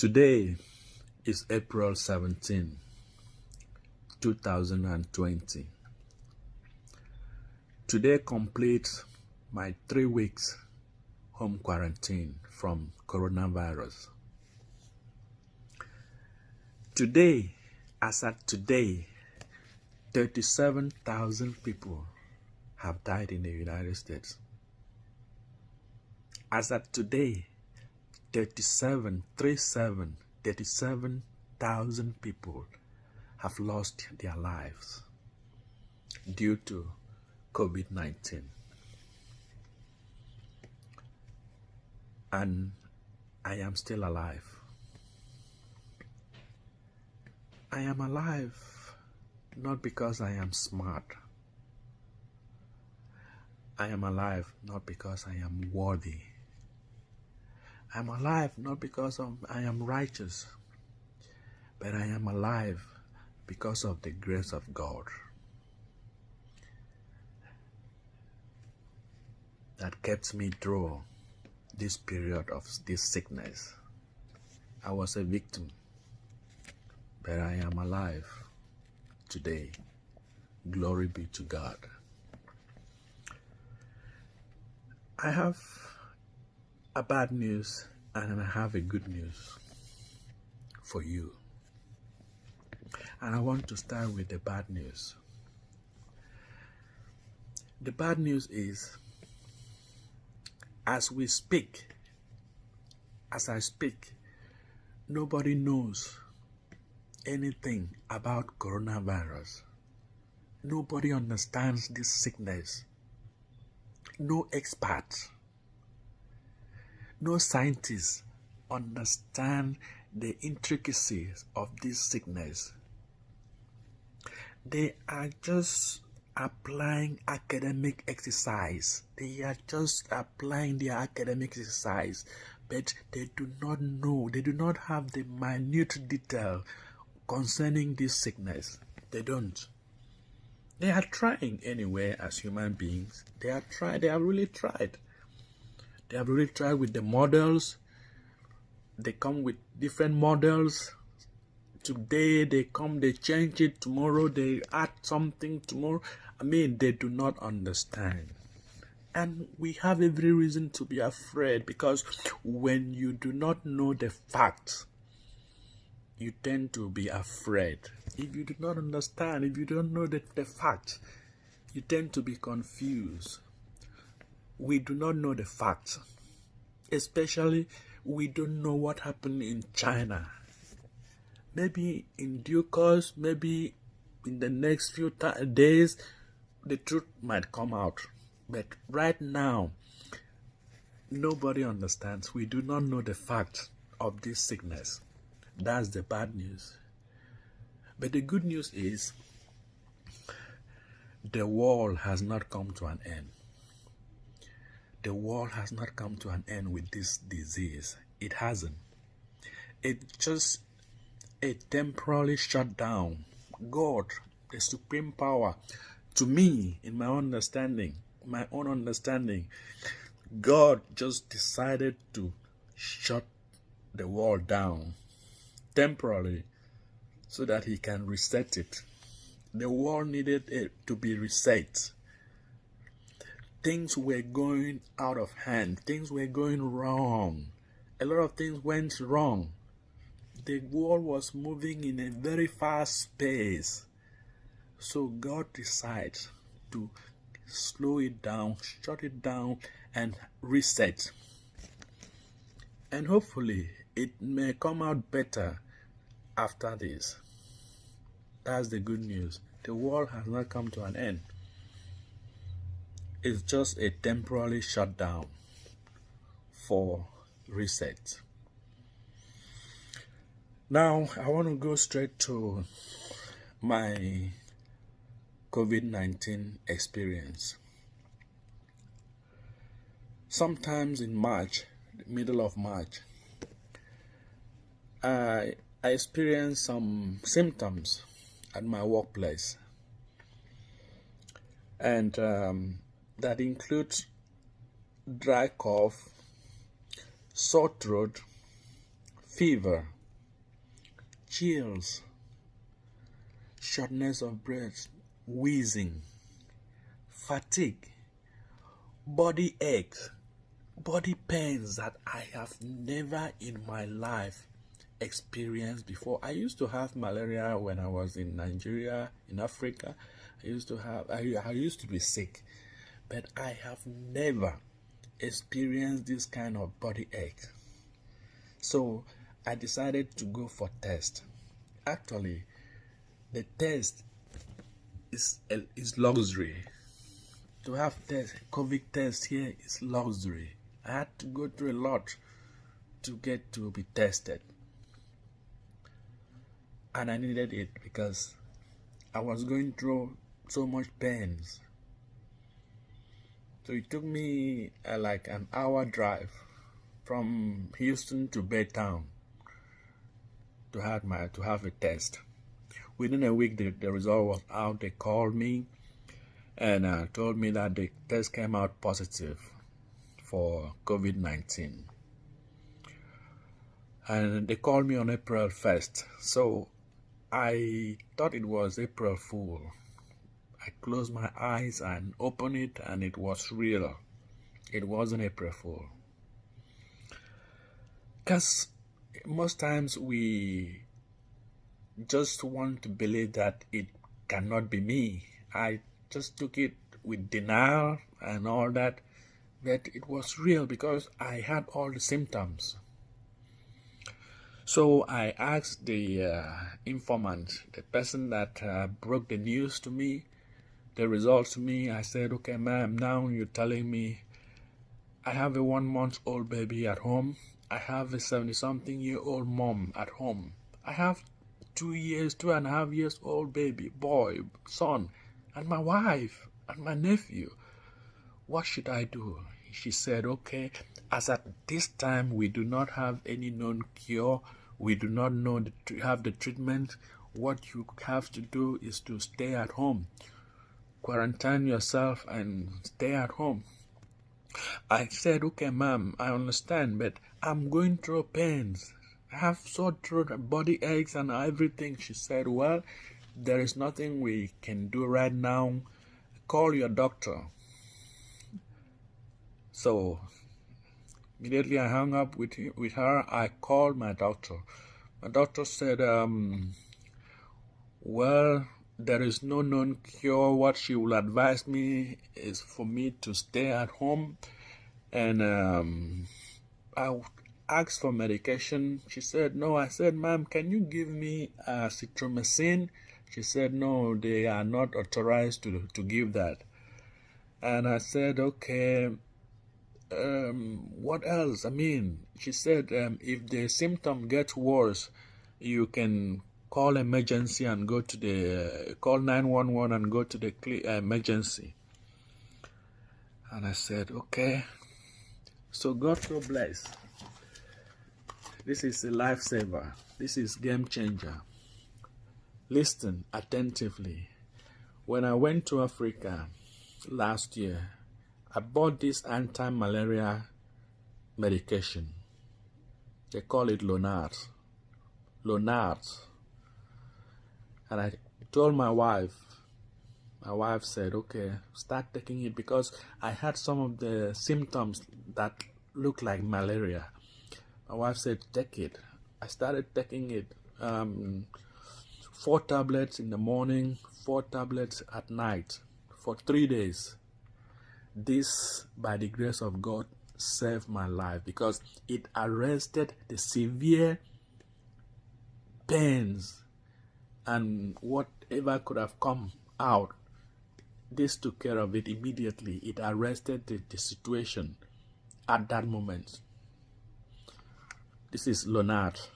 Today is April 17, 2020. Today completes my 3 weeks home quarantine from coronavirus. Today, as at today, 37,000 people have died in the United States. As at today, 37,000 people have lost their lives due to COVID-19. And I am still alive. I am alive not because I am smart. I am alive not because I am worthy. I am alive not because I am righteous, but I am alive because of the grace of God that kept me through this period of this sickness. I was a victim, but I am alive today. Glory be to God. I have a bad news and I have a good news for you. And I want to start with the bad news. The bad news is, as I speak, nobody knows anything about coronavirus. Nobody understands this sickness. No experts, no scientists understand the intricacies of this sickness. They are just applying academic exercise. They are just applying their academic exercise, but they do not know, they do not have the minute detail concerning this sickness. They don't. They are trying anyway as human beings. They have really tried. They have really tried with the models. They come with different models. Today they come, they change it. Tomorrow they add something. Tomorrow, they do not understand. And we have every reason to be afraid, because when you do not know the facts, you tend to be afraid. If you do not understand, if you don't know the facts, you tend to be confused. We do not know the facts. Especially, we don't know what happened in China. Maybe in due course, maybe in the next few days, the truth might come out. But right now, nobody understands. We do not know the facts of this sickness. That's the bad news. But the good news is, the world has not come to an end. The world has not come to an end with this disease. It hasn't. It's just a temporary shutdown. God, the supreme power, to me, in my own understanding, God just decided to shut the world down temporarily so that he can reset it. The world needed it to be reset. Things were going out of hand. Things were going wrong. A lot of things went wrong. The world was moving in a very fast pace. So God decided to slow it down, shut it down, and reset. And hopefully, it may come out better after this. That's the good news. The world has not come to an end. It's just a temporary shutdown for reset. Now, I want to go straight to my COVID-19 experience. Sometimes in March, the middle of March, I experienced some symptoms at my workplace. And that includes dry cough, sore throat, fever, chills, shortness of breath, wheezing, fatigue, body aches, body pains that I have never in my life experienced before. I used to have malaria when I was in Nigeria, in Africa. I used to be sick, but I have never experienced this kind of body ache. So I decided to go for test. Actually, the test is luxury. To have COVID test here is luxury. I had to go through a lot to get to be tested. And I needed it because I was going through so much pains. So it took me like an hour drive from Houston to Baytown to have a test. Within a week, the result was out. They called me and told me that the test came out positive for COVID-19. And they called me on April 1st. So I thought it was April Fool. I closed my eyes and opened it, and it was real. It wasn't April Fool. Because most times we just want to believe that it cannot be me. I just took it with denial and all that, but it was real because I had all the symptoms. So I asked the informant, the person that broke the news to me, the results to me. I said, okay, ma'am, now you're telling me I have a 1-month-old baby at home. I have a 70-something-year-old mom at home. I have 2.5 years old baby, boy, son, and my wife and my nephew. What should I do? She said, okay, as at this time, we do not have any known cure. We do not know have the treatment. What you have to do is to stay at home. Quarantine yourself and stay at home. I said, okay, ma'am, I understand, but I'm going through pains. I have sore throat, body aches and everything. She said, well, there is nothing we can do right now. Call your doctor. So immediately I hung up with her. I called my doctor. My doctor said, well, there is no known cure. What she will advise me is for me to stay at home. And I asked for medication. She said, no. I said, ma'am, can you give me citromycin? She said, no, they are not authorized to give that. And I said, okay, what else? I mean, she said, if the symptom gets worse, you can call emergency and go to call 911 and go to the emergency. And I said, okay. So God so bless. This is a lifesaver. This is game changer. Listen attentively. When I went to Africa last year, I bought this anti-malaria medication. They call it Lonart. And I told my wife. My wife said, okay, start taking it, because I had some of the symptoms that look like malaria. My wife said, take it. I started taking it. 4 tablets in the morning, 4 tablets at night for 3 days. This, by the grace of God, saved my life because it arrested the severe pains and whatever could have come out. This took care of it immediately. It arrested the situation at that moment. This is Lonart,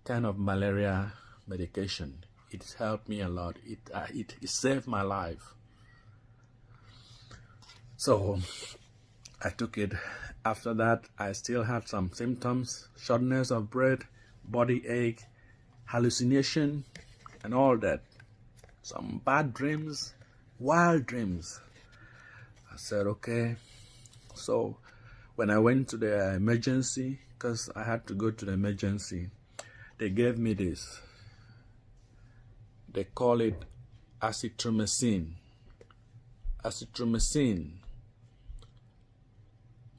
kind of malaria medication. It helped me a lot. It saved my life. So I took it. After that, I still had some symptoms: shortness of breath, body ache, hallucination, and all that. Some bad dreams, wild dreams. I said, okay. So When I went to the emergency, because I had to go to the emergency, they gave me this. They call it azithromycin. Azithromycin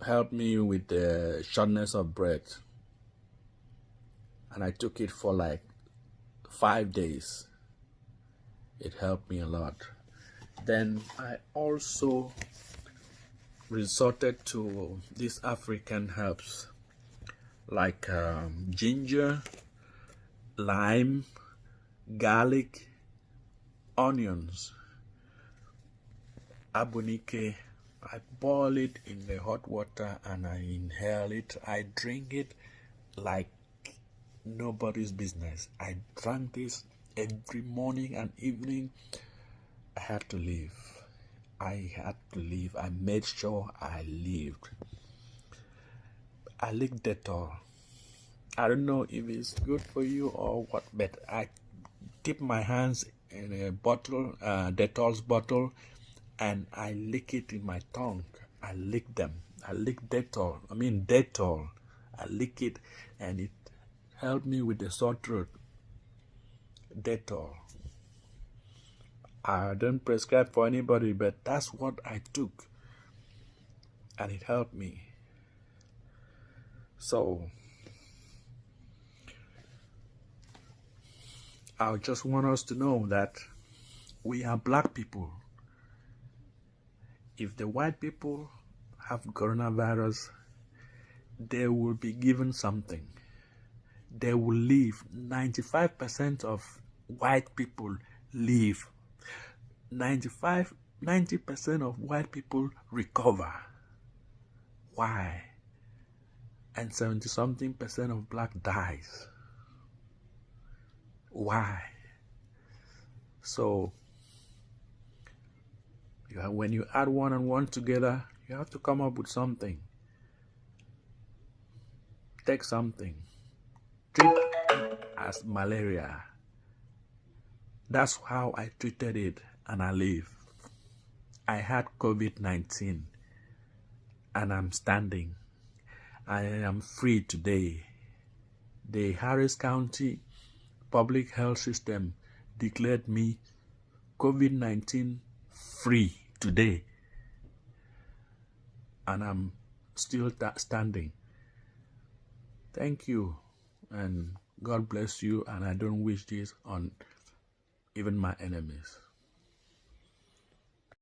helped me with the shortness of breath. And I took it for like 5 days. It helped me a lot. Then I also resorted to these African herbs like ginger, lime, garlic, onions, abonike. I boil it in the hot water and I inhale it. I drink it like nobody's business. I drank this every morning and evening. I had to leave. I made sure I lived. I licked Dettol. I don't know if it's good for you or what, but I dip my hands in a bottle, Dettol's bottle, and I lick it in my tongue. I lick them. I lick Dettol. I lick it, and it helped me with the sore throat. Dettol. I don't prescribe for anybody, but that's what I took, and it helped me. So I just want us to know that we are black people. If the white people have coronavirus, they will be given something. They will live. 95% of white people live. 90% of white people recover. Why? And 70-something% of black dies. Why? So when you add one and one together, you have to come up with something. Take something. Treat it as malaria. That's how I treated it, and I live. I had COVID-19, and I'm standing. I am free today. The Harris County Public Health System declared me COVID-19 free today, and I'm still standing. Thank you, and God bless you, and I don't wish this on even my enemies.